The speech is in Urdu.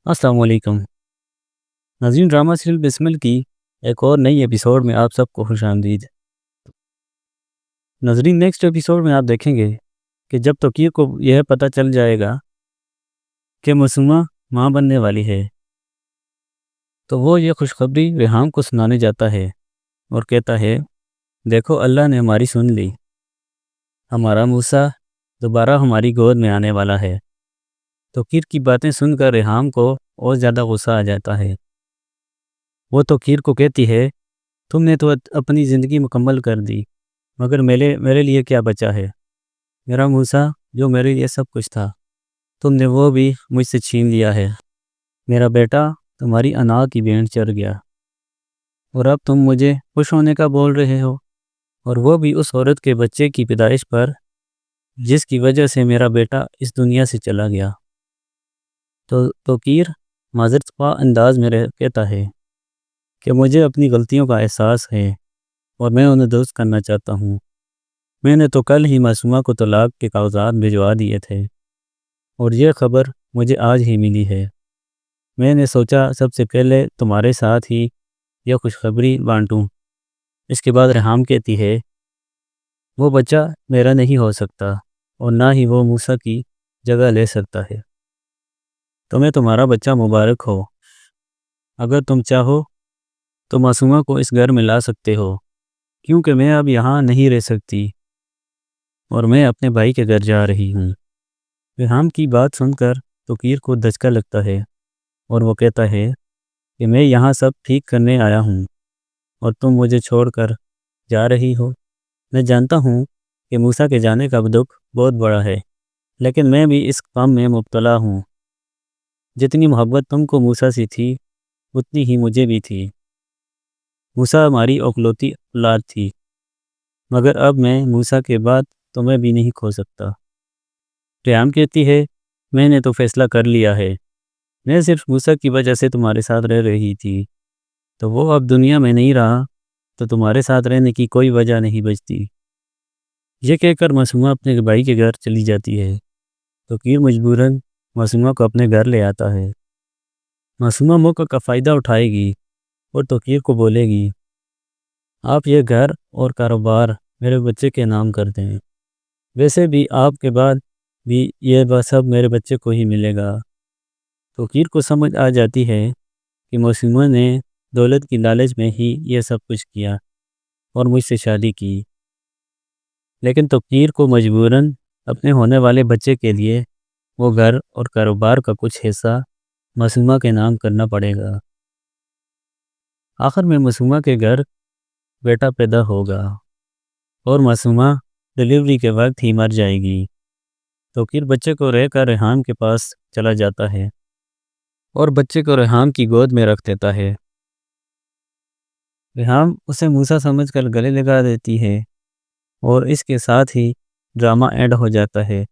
السلام علیکم ناظرین، ڈرامہ سیریل بسمل کی ایک اور نئی ایپیسوڈ میں آپ سب کو خوش آمدید۔ ناظرین، نیکسٹ ایپیسوڈ میں آپ دیکھیں گے کہ جب توقیر کو یہ پتہ چل جائے گا کہ معصومہ ماں بننے والی ہے تو وہ یہ خوشخبری ریحام کو سنانے جاتا ہے اور کہتا ہے، دیکھو اللہ نے ہماری سن لی، ہمارا موسیٰ دوبارہ ہماری گود میں آنے والا ہے۔ توقیر کی باتیں سن کر ریحام کو اور زیادہ غصہ آ جاتا ہے۔ وہ توقیر کو کہتی ہے، تم نے تو اپنی زندگی مکمل کر دی، مگر میرے لیے کیا بچا ہے؟ میرا موسیٰ جو میرے لیے سب کچھ تھا، تم نے وہ بھی مجھ سے چھین لیا ہے۔ میرا بیٹا تمہاری انا کی بینٹ چڑھ گیا، اور اب تم مجھے خوش ہونے کا بول رہے ہو، اور وہ بھی اس عورت کے بچے کی پیدائش پر جس کی وجہ سے میرا بیٹا اس دنیا سے چلا گیا۔ تو توقیر معذرت خواہ انداز میں کہتا ہے کہ مجھے اپنی غلطیوں کا احساس ہے اور میں انہیں درست کرنا چاہتا ہوں۔ میں نے تو کل ہی معصومہ کو طلاق کے کاغذات بھجوا دیے تھے، اور یہ خبر مجھے آج ہی ملی ہے۔ میں نے سوچا سب سے پہلے تمہارے ساتھ ہی یہ خوشخبری بانٹوں۔ اس کے بعد ریحام کہتی ہے، وہ بچہ میرا نہیں ہو سکتا اور نہ ہی وہ موسیٰ کی جگہ لے سکتا ہے۔ تمہیں تمہارا بچہ مبارک ہو۔ اگر تم چاہو تو معصومہ کو اس گھر میں لا سکتے ہو، کیونکہ میں اب یہاں نہیں رہ سکتی اور میں اپنے بھائی کے گھر جا رہی ہوں۔ ریحام کی بات سن کر توقیر کو دھچکا لگتا ہے اور وہ کہتا ہے کہ میں یہاں سب ٹھیک کرنے آیا ہوں اور تم مجھے چھوڑ کر جا رہی ہو۔ میں جانتا ہوں کہ موسیٰ کے جانے کا دکھ بہت بڑا ہے، لیکن میں بھی اس غم میں مبتلا ہوں۔ جتنی محبت تم کو موسیٰ سے تھی اتنی ہی مجھے بھی تھی۔ موسیٰ ہماری اکلوتی اولاد تھی، مگر اب میں موسیٰ کے بعد تمہیں بھی نہیں کھو سکتا۔ ریحام کہتی ہے، میں نے تو فیصلہ کر لیا ہے، میں صرف موسیٰ کی وجہ سے تمہارے ساتھ رہ رہی تھی، تو وہ اب دنیا میں نہیں رہا تو تمہارے ساتھ رہنے کی کوئی وجہ نہیں بچتی۔ یہ کہہ کر معصومہ اپنے بھائی کے گھر چلی جاتی ہے۔ توقیر مجبوراً معصومہ کو اپنے گھر لے آتا ہے۔ معصومہ موقع کا فائدہ اٹھائے گی اور توقیر کو بولے گی، آپ یہ گھر اور کاروبار میرے بچے کے نام کر دیں، ویسے بھی آپ کے بعد بھی یہ سب میرے بچے کو ہی ملے گا۔ توقیر کو سمجھ آ جاتی ہے کہ معصومہ نے دولت کی لالچ میں ہی یہ سب کچھ کیا اور مجھ سے شادی کی، لیکن توقیر کو مجبوراً اپنے ہونے والے بچے کے لیے وہ گھر اور کاروبار کا کچھ حصہ معصومہ کے نام کرنا پڑے گا۔ آخر میں معصومہ کے گھر بیٹا پیدا ہوگا اور معصومہ ڈلیوری کے وقت ہی مر جائے گی۔ توقیر بچے کو رہ کر ریحام کے پاس چلا جاتا ہے اور بچے کو ریحام کی گود میں رکھ دیتا ہے۔ ریحام اسے موسیٰ سمجھ کر گلے لگا دیتی ہے اور اس کے ساتھ ہی ڈرامہ اینڈ ہو جاتا ہے۔